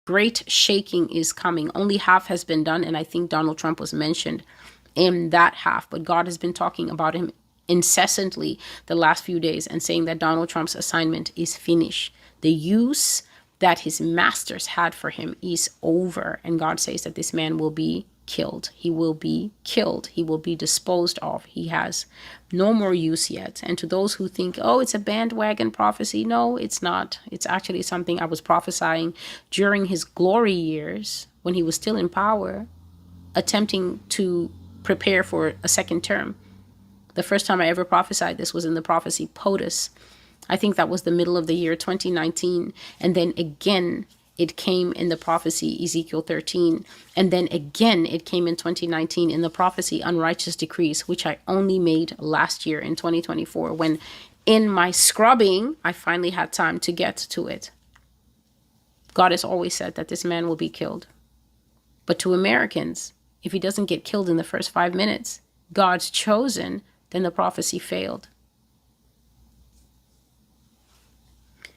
great shaking is coming. Only half has been done, and I think Donald Trump was mentioned in that half. But God has been talking about him incessantly the last few days and saying that Donald Trump's assignment is finished. The use that his masters had for him is over. And God says that this man will be killed. He will be killed. He will be disposed of. He has no more use yet. And to those who think, oh, it's a bandwagon prophecy. No, it's not. It's actually something I was prophesying during his glory years when he was still in power, attempting to prepare for a second term. The first time I ever prophesied this was in the prophecy POTUS. I think that was the middle of the year 2019. And then again, it came in the prophecy Ezekiel 13. And then again, it came in 2019 in the prophecy Unrighteous Decrees, which I only made last year in 2024, when in my scrubbing, I finally had time to get to it. God has always said that this man will be killed. But to Americans, if he doesn't get killed in the first 5 minutes, God's chosen, then the prophecy failed.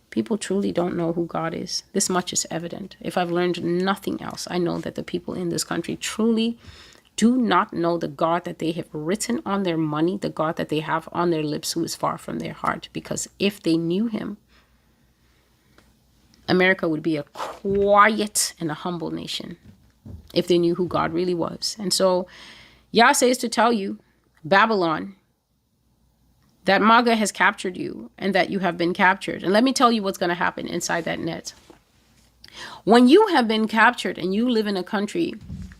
People truly don't know who God is. This much is evident. If I've learned nothing else, I know that the people in this country truly do not know the God that they have written on their money, the God that they have on their lips, who is far from their heart. Because if they knew him, America would be a quiet and a humble nation if they knew who God really was. And so Yah says to tell you, Babylon, that Maga has captured you and that you have been captured. And let me tell you what's going to happen inside that net. When you have been captured and you live in a country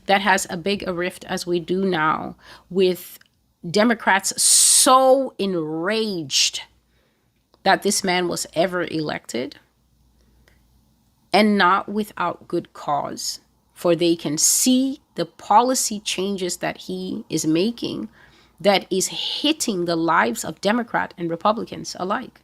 that has a big a rift as we do now, with Democrats so enraged that this man was ever elected, and not without good cause, for they can see the policy changes that he is making that is hitting the lives of Democrat and Republicans alike.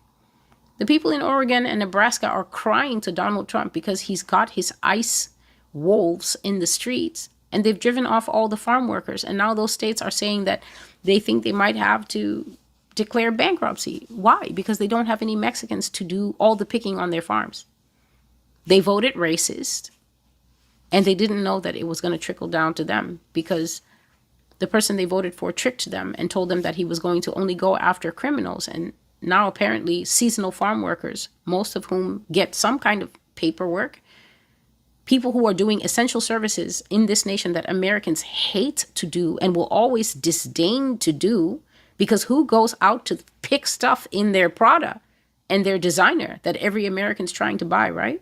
The people in Oregon and Nebraska are crying to Donald Trump because he's got his ice wolves in the streets, and they've driven off all the farm workers. And now those states are saying that they think they might have to declare bankruptcy. Why? Because they don't have any Mexicans to do all the picking on their farms. They voted racist, and they didn't know that it was going to trickle down to them, because the person they voted for tricked them and told them that he was going to only go after criminals. And now apparently seasonal farm workers, most of whom get some kind of paperwork, people who are doing essential services in this nation that Americans hate to do and will always disdain to do, because who goes out to pick stuff in their Prada and their designer that every American's trying to buy, right?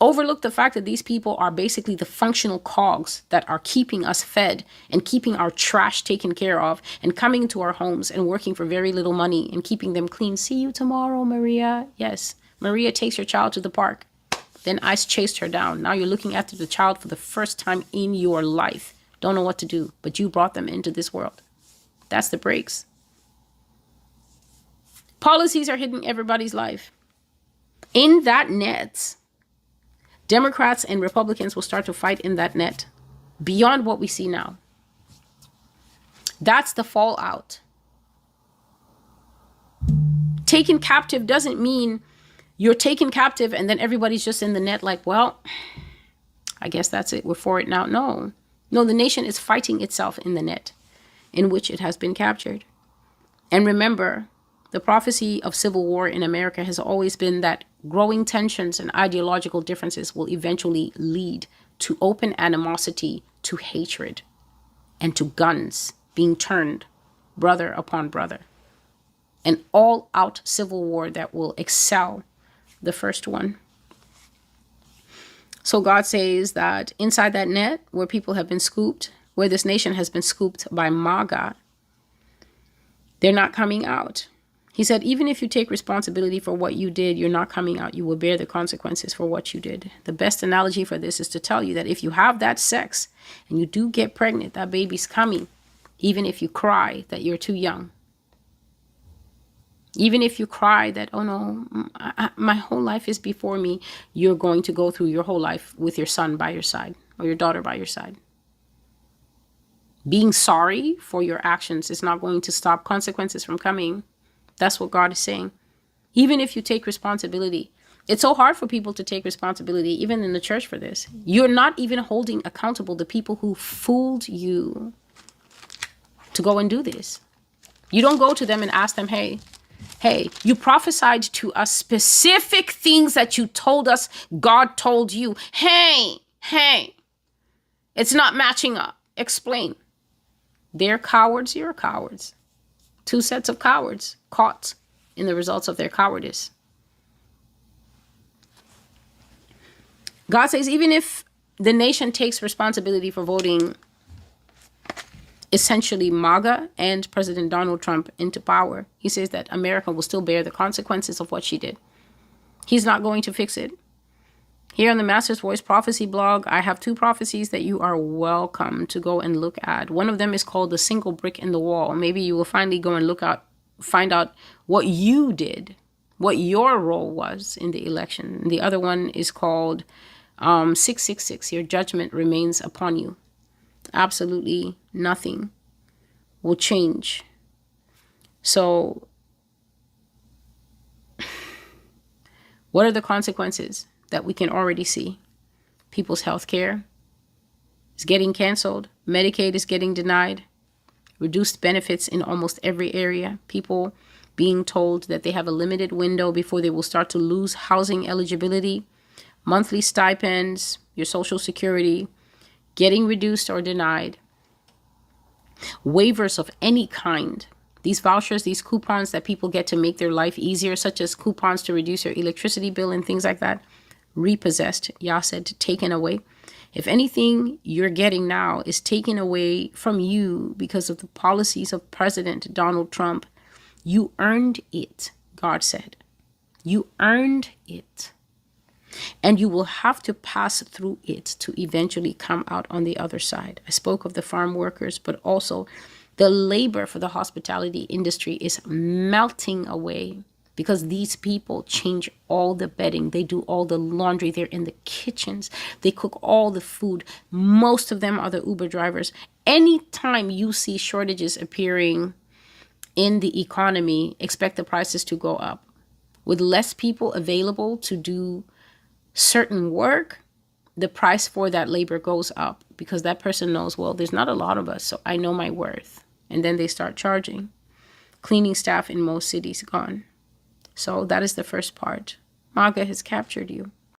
Overlook the fact that these people are basically the functional cogs that are keeping us fed and keeping our trash taken care of and coming into our homes and working for very little money and keeping them clean. See you tomorrow, Maria. Yes, Maria takes your child to the park. Then ICE chased her down. Now you're looking after the child for the first time in your life. Don't know what to do, but you brought them into this world. That's the breaks. Policies are hitting everybody's life. In that net, Democrats and Republicans will start to fight in that net beyond what we see now. That's the fallout. Taken captive doesn't mean you're taken captive and then everybody's just in the net like, well, I guess that's it. We're for it now. No, the nation is fighting itself in the net in which it has been captured. And remember, the prophecy of civil war in America has always been that growing tensions and ideological differences will eventually lead to open animosity, to hatred, and to guns being turned brother upon brother. An all-out civil war that will excel the first one. So God says that inside that net where people have been scooped, where this nation has been scooped by Maga, they're not coming out. He said, even if you take responsibility for what you did, you're not coming out. You will bear the consequences for what you did. The best analogy for this is to tell you that if you have that sex and you do get pregnant, that baby's coming, even if you cry that you're too young. Even if you cry that, oh no, my whole life is before me, you're going to go through your whole life with your son by your side or your daughter by your side. Being sorry for your actions is not going to stop consequences from coming. That's what God is saying. Even if you take responsibility It's so hard for people to take responsibility, even in the church, for this. You're not even holding accountable the people who fooled you to go and do this. You don't go to them and ask them, hey, you prophesied to us specific things that you told us God told you. Hey, it's not matching up. Explain. They're cowards, you're cowards. Two sets of cowards caught in the results of their cowardice. God says, even if the nation takes responsibility for voting essentially Maga and President Donald Trump into power, he says that America will still bear the consequences of what she did. He's not going to fix it. Here on the Master's Voice Prophecy blog, I have 2 prophecies that you are welcome to go and look at. One of them is called The Single Brick in the Wall. Maybe you will finally go and find out what you did, what your role was in the election. And the other one is called 666. Your judgment remains upon you. Absolutely nothing will change. So, what are the consequences that we can already see? People's health care is getting canceled. Medicaid is getting denied. Reduced benefits in almost every area. People being told that they have a limited window before they will start to lose housing eligibility. Monthly stipends, your Social Security, getting reduced or denied. Waivers of any kind. These vouchers, these coupons that people get to make their life easier, such as coupons to reduce your electricity bill and things like that, repossessed. Yah said, taken away. If anything you're getting now is taken away from you because of the policies of President Donald Trump, you earned it, God said. You earned it. And you will have to pass through it to eventually come out on the other side. I spoke of the farm workers, but also the labor for the hospitality industry is melting away because these people change all the bedding. They do all the laundry. They're in the kitchens. They cook all the food. Most of them are the Uber drivers. Anytime you see shortages appearing in the economy, expect the prices to go up. With less people available to do certain work, the price for that labor goes up because that person knows, well, there's not a lot of us, so I know my worth. And then they start charging. Cleaning staff in most cities gone. So that is the first part. Maga has captured you.